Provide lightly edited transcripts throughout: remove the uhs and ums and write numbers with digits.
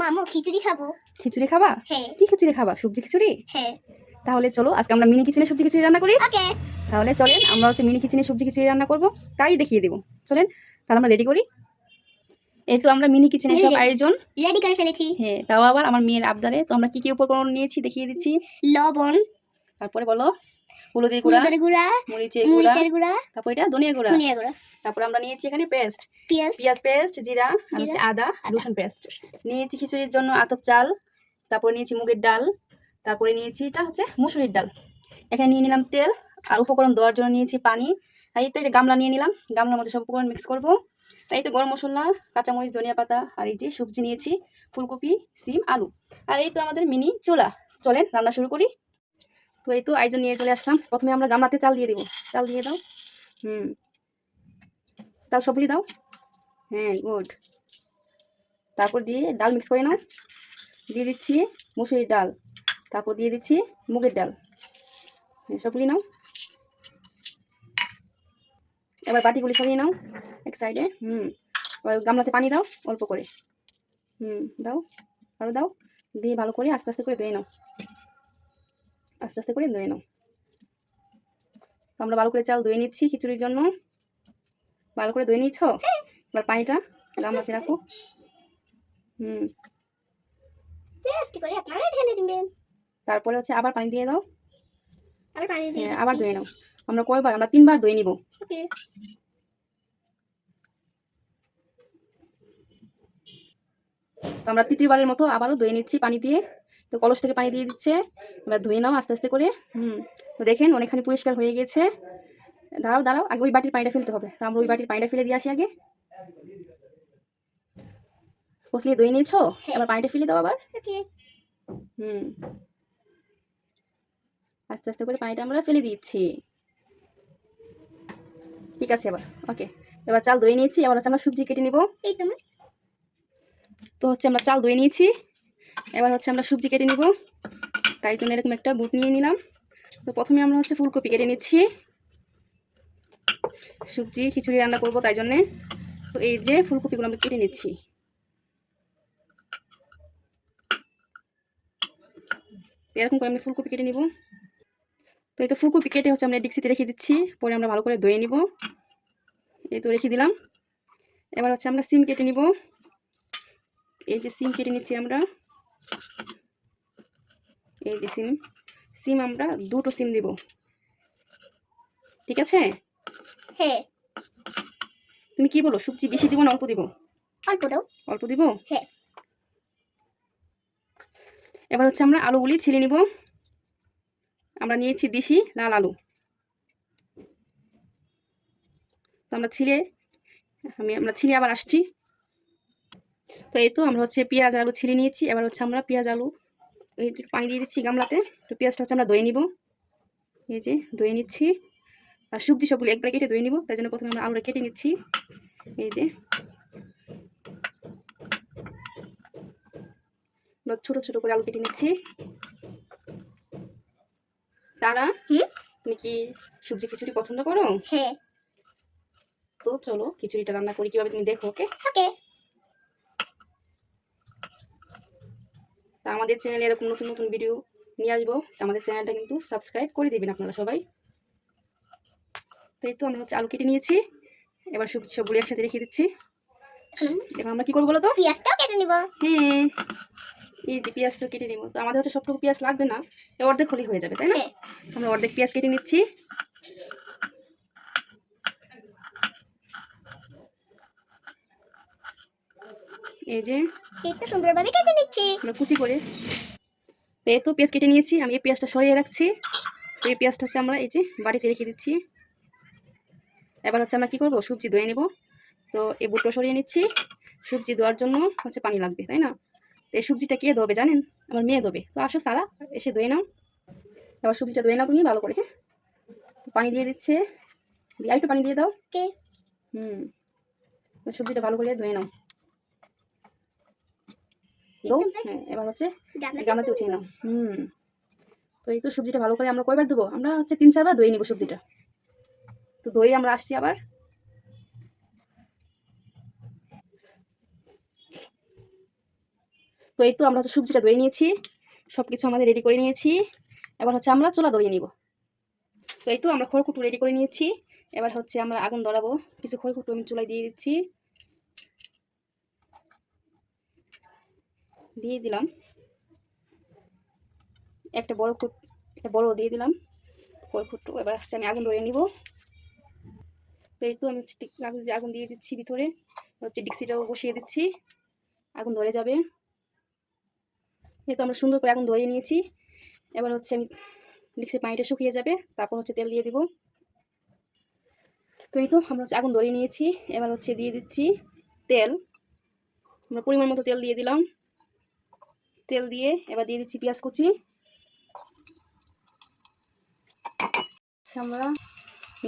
মামু খিচুড়ি খাবো। খিচুড়ি খাবা? হ্যাঁ। কি খিচুড়ি খাবা? সবজি খিচুড়ি? হ্যাঁ। তাহলে চলো আজকে আমরা মিনি কিচেনে সবজি খিচুড়ি রান্না করি। ওকে। তাহলে চলেন আমরা হচ্ছে মিনি কিচেনে সবজি খিচুড়ি রান্না করব, তাই দেখিয়ে দেবো। চলেন তাহলে আমরা রেডি করি। এই তো আমরা মিনি কিচেনের সব আয়োজন রেডি করে ফেলেছি। হ্যাঁ, তাও আবার আমার মেয়ের আবদারে। তো আমরা কি কি উপকরণ নিয়েছি দেখিয়ে দিচ্ছি। লবণ, তারপরে বলো হলুদের গুঁড়া, গুঁড়া, মরিচের গুঁড়া, তারপর এটা ধনিয়া গুঁড়া। গুঁড়া, তারপর আমরা নিয়েছি এখানে পেস্ট, পেঁয়াজ, পেঁয়াজ পেস্ট, জিরা আর হচ্ছে আদা রসুন পেস্ট। নিয়েছি খিচুড়ির জন্য আতপ চাল, তারপরে নিয়েছি মুগের ডাল, তারপরে নিয়েছি এটা হচ্ছে মুসুরির ডাল। এখানে নিয়ে নিলাম তেল, আর উপকরণ দেওয়ার জন্য নিয়েছি পানি। তাই তো একটা গামলা নিয়ে নিলাম, গামলার মধ্যে সব উপকরণ মিক্স করবো। তাই তো গরম মশলা, কাঁচামরিচ, ধনিয়া পাতা, আর এই যে সবজি নিয়েছি ফুলকপি, সিম, আলু। আর এই তো আমাদের মিনি চুলা। চলেন রান্না শুরু করি। তো এই তো আয়োজন নিয়ে চলে আসলাম। প্রথমে আমরা গামলাতে চাল দিয়ে দেবো। চাল দিয়ে দাও। চাল সবগুলি দাও। হ্যাঁ, গুড। তারপর দিয়ে ডাল মিক্স করে নাও। দিয়ে দিচ্ছি মুসুরির ডাল, তারপর দিয়ে দিচ্ছি মুগের ডাল। হ্যাঁ, সবগুলি নাও। এবার বাটিগুলি সরিয়ে নাও এক সাইডে। এবার গামলাতে পানি দাও অল্প করে। দাও, আরও দাও। দিয়ে ভালো করে আস্তে আস্তে করে ধুয়ে নাও, আস্তে আস্তে করে ধুয়ে নাও। তো আমরা ভালো করে চাল ধুয়ে নিচ্ছি খিচুড়ির জন্য। ভালো করে ধুয়ে নিচ্ছ। এবার পানিটা গামলাতে রাখো। তারপরে হচ্ছে আবার পানি দিয়ে দাও। হ্যাঁ, আবার ধুয়ে নাও। আমরা কয়বার? আমরা 3 বার ধুয়ে নিব। তো আমরা 3য়বারের মতো আবারও ধুয়ে নিচ্ছি পানি দিয়ে। তো কলস থেকে পানি দিয়ে দিচ্ছে। এবার ধুয়ে নাও আস্তে আস্তে করে। তো দেখেন অনেকখানি পরিষ্কার হয়ে গেছে। দাঁড়াও দাঁড়াও, আগে ওই বাটির পানিটা ফেলতে হবে। তো আমরা ওই বাটির পানিটা ফেলে দিয়ে আসি আগে। কষলিয়ে ধুয়ে নিয়েছো, এবার পানিটা ফেলে দাও আবার। আস্তে আস্তে করে পানিটা আমরা ফেলে দিচ্ছি। ঠিক আছে, এবার ওকে। এবার চাল ধুয়ে নিয়েছি, এবার হচ্ছে আমরা সবজি কেটে নিব। তো হচ্ছে আমরা চাল ধুয়ে নিয়েছি, এবার হচ্ছে আমরা সবজি কেটে নিব। তাই জন্য এরকম একটা বুট নিয়ে নিলাম। তো প্রথমে আমরা হচ্ছে ফুলকপি কেটে নিচ্ছি। সবজি খিচুড়ি রান্না করব তাই জন্যে। তো এই যে ফুলকপিগুলো আমরা কেটে নিচ্ছি। এরকম করে আমরা ফুলকপি কেটে নিব। তো এই তো ফুলকপি কেটে হচ্ছে আমরা ডিক্সিতে রেখে দিচ্ছি। পরে আমরা ভালো করে ধুয়ে নিব। এই তো রেখে দিলাম। এবার হচ্ছে আমরা সিম কেটে নিব। এই যে সিম কেটে নিচ্ছি আমরা। এই যে সিম আমরা 2টো সিম দিব। ঠিক আছে? হ্যাঁ। তুমি কি বলো, সবজি বেশি দিব না অল্প দিব? অল্প দাও। অল্প দিব? হ্যাঁ। এবার হচ্ছে আমরা আলুগুলি ছিলে নিব। আমরা নিয়েছি দেশি লাল আলু। তো আমরা ছিলে আবার আসছি। তো এই তো আমরা হচ্ছে পেঁয়াজ আলু ছিলে নিয়েছি। এবার হচ্ছে আমরা পেঁয়াজ আলু এই পানি দিয়ে দিচ্ছি গামলাতে। তো পেঁয়াজটা হচ্ছে আমরা ধুয়ে নিব। এই যে ধুয়ে নিচ্ছি। আর সবজি সবগুলো একবারে কেটে ধুয়ে নিব, তাই জন্য প্রথমে আমরা আলুটা কেটে নিচ্ছি। এই যে আমরা ছোট ছোট করে আলু কেটে নিচ্ছি। সারা, তুমি কি সবজি খিচুড়ি পছন্দ করো? হ্যাঁ। তো চলো খিচুড়িটা রান্না করি কিভাবে তুমি দেখো। ওকে? ওকে। তা আমাদের চ্যানেলে এরকম নতুন নতুন ভিডিও নিয়ে আসবো। আমাদের চ্যানেলটা কিন্তু সাবস্ক্রাইব করে দিবেন আপনারা সবাই। তো এই তো আমরা হচ্ছে আলু কেটে নিয়েছি। এবার সবজি সবগুলো একসাথে রেখে দিচ্ছি। এবার আমরা কি করবো বলো তো? পেঁয়াজটাও কেটে নিব। হ্যাঁ, এই যে পেঁয়াজটা কেটে নিব। তো আমাদের হচ্ছে সবটুকু পেঁয়াজ লাগবে না, অর্ধেক হলেই হয়ে যাবে, তাই না? আমরা অর্ধেক পেঁয়াজ কেটে নিচ্ছি। এই যে একটু সুন্দরভাবে কেটে নিচ্ছি আমরা কুচি করে। এই তো পেঁয়াজ কেটে নিয়েছি। আমি এই পেঁয়াজটা সরিয়ে রাখছি। তো এই পেঁয়াজটা হচ্ছে আমরা এই যে বাড়িতে রেখে দিচ্ছি। এবার হচ্ছে আমরা কি করব, সবজি ধুয়ে নেব। তো এই বুটটা সরিয়ে নিচ্ছি। সবজি ধোয়ার জন্য হচ্ছে পানি লাগবে, তাই না? তো এই সবজিটা কে ধোবে জানেন? আমার মেয়ে ধোবে। তো আসো সারা, এসে ধুয়ে নাও। এবার সবজিটা ধুয়ে নাও তুমি ভালো করে। হ্যাঁ, পানি দিয়ে দিচ্ছে। আর একটু পানি দিয়ে দাও। সবজিটা ভালো করে ধুয়ে নাও। হ্যাঁ, এবার হচ্ছে গামলাতে উঠিয়ে নাও। তো এই তো সবজিটা ভালো করে আমরা কয়বার ধুবো? আমরা হচ্ছে 3-4 বার ধুয়ে নিব সবজিটা। তো ধুয়ে আমরা আসছি আবার। তো এই তো আমরা হচ্ছে সবজিটা ধুয়ে নিয়েছি, সব কিছু আমাদের রেডি করে নিয়েছি। এবার হচ্ছে আমরা চুলা ধরিয়ে নিব। তো এই তো আমরা খড়কুটো রেডি করে নিয়েছি। এবার হচ্ছে আমরা আগুন ধরাবো। কিছু খড়কুটো আমি চুলায় দিয়ে দিচ্ছি, দিয়ে দিলাম একটা বড় দিয়ে দিলাম খড়কুটো। এবার হচ্ছে আমি আগুন ধরিয়ে নিব। তো এই তো আমি হচ্ছে আগুন দিয়ে দিচ্ছি ভিতরে, হচ্ছে ডিক্সিটাও বসিয়ে দিচ্ছি, আগুন ধরে যাবে। এই তো আমরা সুন্দর করে আগুন ধরিয়ে নিয়েছি। এবার হচ্ছে আমি ডিক্সির পানিটা শুকিয়ে যাবে, তারপর হচ্ছে তেল দিয়ে দিব। তো এই তো আমরা হচ্ছে আগুন ধরিয়ে নিয়েছি। এবার হচ্ছে দিয়ে দিচ্ছি তেল। আমরা পরিমাণ মতো তেল দিয়ে দিলাম। তেল দিয়ে এবার দিয়ে দিচ্ছি পেঁয়াজ কুচি। আমরা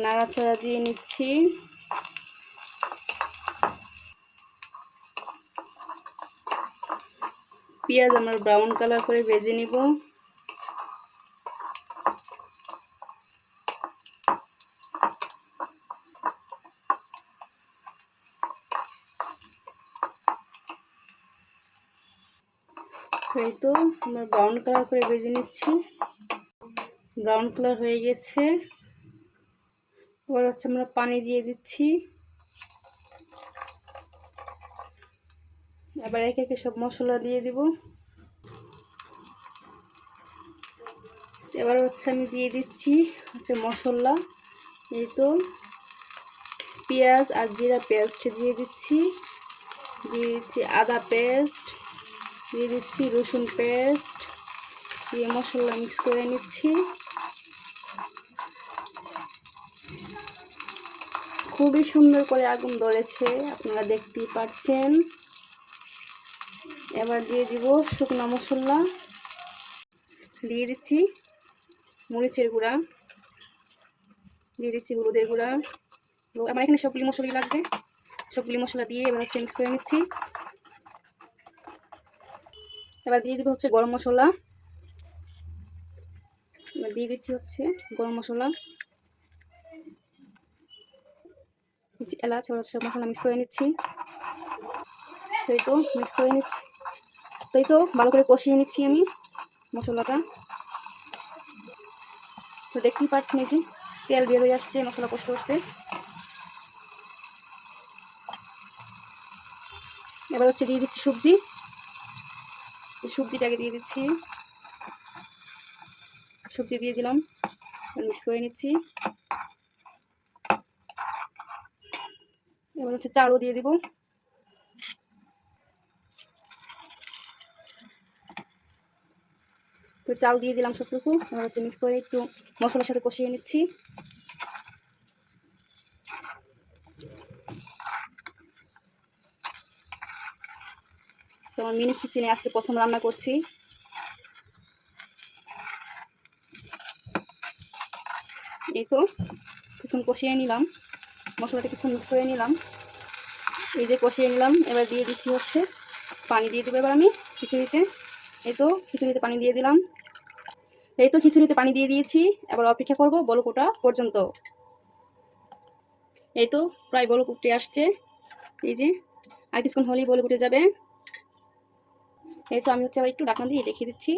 নাড়াচাড়া দিয়ে নিচ্ছি। পেঁয়াজ আমরা ব্রাউন কালার করে ভেজে নিব। এই তো আমরা ব্রাউন কালার করে ভেজে নিচ্ছি। ব্রাউন কালার হয়ে গেছে। এবার হচ্ছে আমরা পানি দিয়ে দিচ্ছি। এবার একে একে সব মশলা দিয়ে দিব। এবার হচ্ছে আমি দিয়ে দিচ্ছি হচ্ছে মশলা। এই তো পেঁয়াজ আর জিরা পেস্ট দিয়ে দিচ্ছি, দিয়ে দিচ্ছি আদা পেস্ট, দিয়ে দিচ্ছি রসুন পেস্ট, দিয়ে মশলা মিক্স করে নিচ্ছি। খুবই সুন্দর করে আগুন ধরেছে, আপনারা দেখতেই পাচ্ছেন। এবার দিয়ে দিব শুকনো মশলা, দিয়ে দিচ্ছি মরিচের গুঁড়া, দিয়ে দিচ্ছি হলুদের গুঁড়া। আমার এখানে সবগুলি মশলাই লাগবে। সবগুলি মশলা দিয়ে এবার হচ্ছে মিক্স করে নিচ্ছি। এবার দিয়ে দিব হচ্ছে গরম মশলা। এবার দিয়ে দিচ্ছি হচ্ছে গরম মশলা, এলাচ। এবার সব মশলা মিক্স করে নিচ্ছি। তো এই তো মিক্স করে নিচ্ছি। তো এই তো ভালো করে কষিয়ে নিচ্ছি আমি মশলাটা। তো দেখতেই পাচ্ছেন এই যে তেল বের হয়ে আসছে মশলা কষতে কষতে। এবার হচ্ছে দিয়ে দিচ্ছি সবজি। সবজিটাকে দিয়ে দিচ্ছি, সবজি দিয়ে দিলাম, মিক্স করে নিচ্ছি। এবার হচ্ছে চালও দিয়ে দিব। তো চাল দিয়ে দিলাম সবটুকু। এবার হচ্ছে মিক্স করে একটু মশলার সাথে কষিয়ে নিচ্ছি। তো আমার মিনি কিচেনে আজকে প্রথম রান্না করছি। এই তো কিছুক্ষণ কষিয়ে নিলাম, মশলাটা কিছুক্ষণ মিক্স করে নিলাম। এই যে কষিয়ে নিলাম। এবার দিয়ে দিচ্ছি হচ্ছে পানি দিয়ে দেবো এবার আমি খিচুড়িতে। এই তো খিচুড়িতে পানি দিয়ে দিলাম। এই তো খিচুড়িতে পানি দিয়ে দিয়েছি। এবার অপেক্ষা করব বলক ওঠা পর্যন্ত। এই তো প্রায় বলক উঠে আসছে। এই যে আর কিছুক্ষণ হলেই বলক উঠে যাবে। এই তো আমি হচ্ছে আবার একটু ঢাকনা দিয়ে দেখিয়ে দিচ্ছি,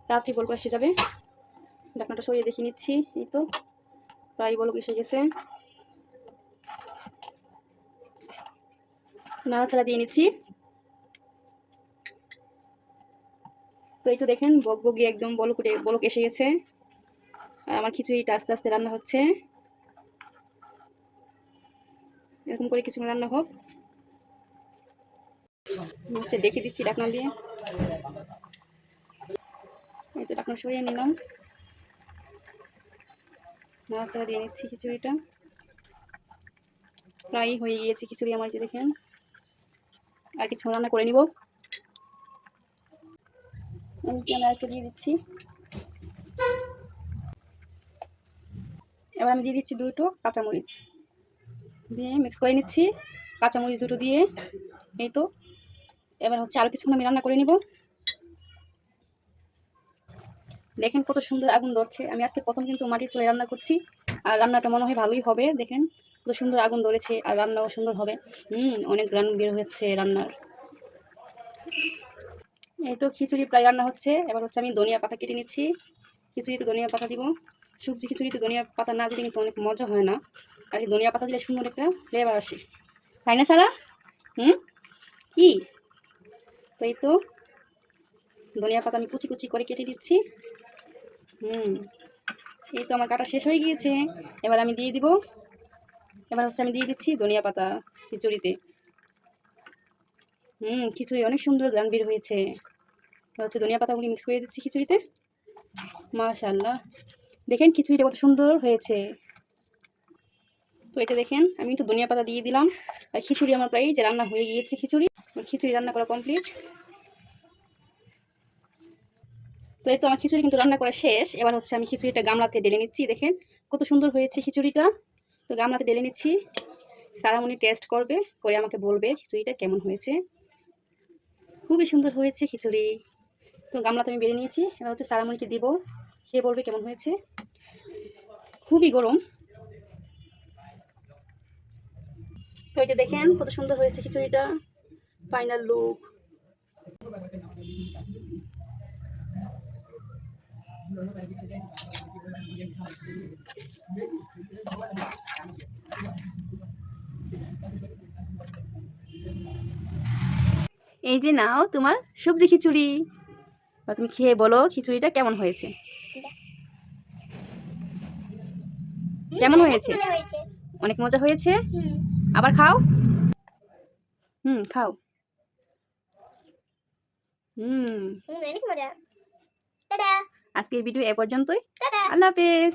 তাড়াতাড়ি বলক এসে যাবে। ঢাকনাটা সরিয়ে দেখিয়ে নিচ্ছি। এই তো প্রায় বলক এসে গেছে। নাড়াচাড়া দিয়ে নিচ্ছি। তো এই তো দেখেন বকবকি একদম বলক এসে গেছে। আর আমার খিচুড়িটা আস্তে আস্তে রান্না হচ্ছে। এরকম করে কিছুক্ষণ রান্না হোক। হচ্ছে দেখে দিচ্ছি ঢাকনা দিয়ে। এই তো ঢাকনা সরিয়ে নিলাম, নাড়াচাড়া দিয়ে নিচ্ছি। খিচুড়িটা প্রায় হয়ে গিয়েছে খিচুড়ি আমার, যে দেখেন। আর কিছু রান্না করে নিব। আমি আরেকটা দিয়ে দিচ্ছি। এবার আমি দিয়ে দিচ্ছি দুটো কাঁচামরিচ, দিয়ে মিক্স করে নিচ্ছি কাঁচামরিচ দুটো দিয়ে। এই তো এবার হচ্ছে আরও কিছুক্ষণ আমি রান্না করে নিব। দেখেন কত সুন্দর আগুন ধরছে। আমি আজকে প্রথম কিন্তু মাটির চুলায় রান্না করছি, আর রান্নাটা মনে হয় ভালোই হবে। দেখেন কত সুন্দর আগুন ধরেছে, আর রান্নাও সুন্দর হবে। অনেক গ্রান বের হয়েছে রান্নার। এই তো খিচুড়ি প্রায় রান্না হচ্ছে। এবার হচ্ছে আমি ধনিয়া পাতা কেটে নিচ্ছি। খিচুড়িতে ধনিয়া পাতা দিব। সবজি খিচুড়িতে ধনিয়া পাতা না দিলে কিন্তু অনেক মজা হয় না, আর এই ধনিয়া পাতা দিলে সুন্দর একটা ফ্লেভার আসে, তাই না সারা? কি? তো এই তো ধনিয়া পাতা আমি কুচি কুচি করে কেটে দিচ্ছি। এই তো আমার কাটা শেষ হয়ে গিয়েছে। এবার আমি দিয়ে দিব। এবার হচ্ছে আমি দিয়ে দিচ্ছি ধনিয়া পাতা খিচুড়িতে। খিচুড়ি অনেক সুন্দর গ্রান বের হয়েছে। এবার হচ্ছে ধনিয়া পাতাগুলি মিক্স করে দিচ্ছি খিচুড়িতে। মাশাআল্লাহ, দেখেন খিচুড়িটা কত সুন্দর হয়েছে। তো এটা দেখেন আমি তো ধনিয়া পাতা দিয়ে দিলাম, আর খিচুড়ি আমার প্রায় যে রান্না হয়ে গিয়েছে। খিচুড়ি রান্না করা কমপ্লিট। তো এই তো আমার খিচুড়ি কিন্তু রান্না করা শেষ। এবার হচ্ছে আমি খিচুড়িটা গামলাতে ঢেলে নিচ্ছি। দেখেন কত সুন্দর হয়েছে খিচুড়িটা। তো গামলাতে ঢেলে নিচ্ছি। সারামণি টেস্ট করবে, করে আমাকে বলবে খিচুড়িটা কেমন হয়েছে। খুবই সুন্দর হয়েছে খিচুড়ি। তো গামলাতে আমি বেড়ে নিয়েছি। এবার হচ্ছে সারামণিকে দিব, সে বলবে কেমন হয়েছে। খুবই গরম। তো এটা দেখেন কত সুন্দর হয়েছে খিচুড়িটা, ফাইনাল লুক। এই যে নাও তোমার সবজি খিচুড়ি। বা তুমি খেয়ে বলো খিচুড়িটা কেমন হয়েছে। কেমন হয়েছে? অনেক মজা হয়েছে। আবার খাও। খাও। অনেক মজা। টাটা। আজকের ভিডিও এ পর্যন্তই। টাটা। আল্লাহ হাফেজ।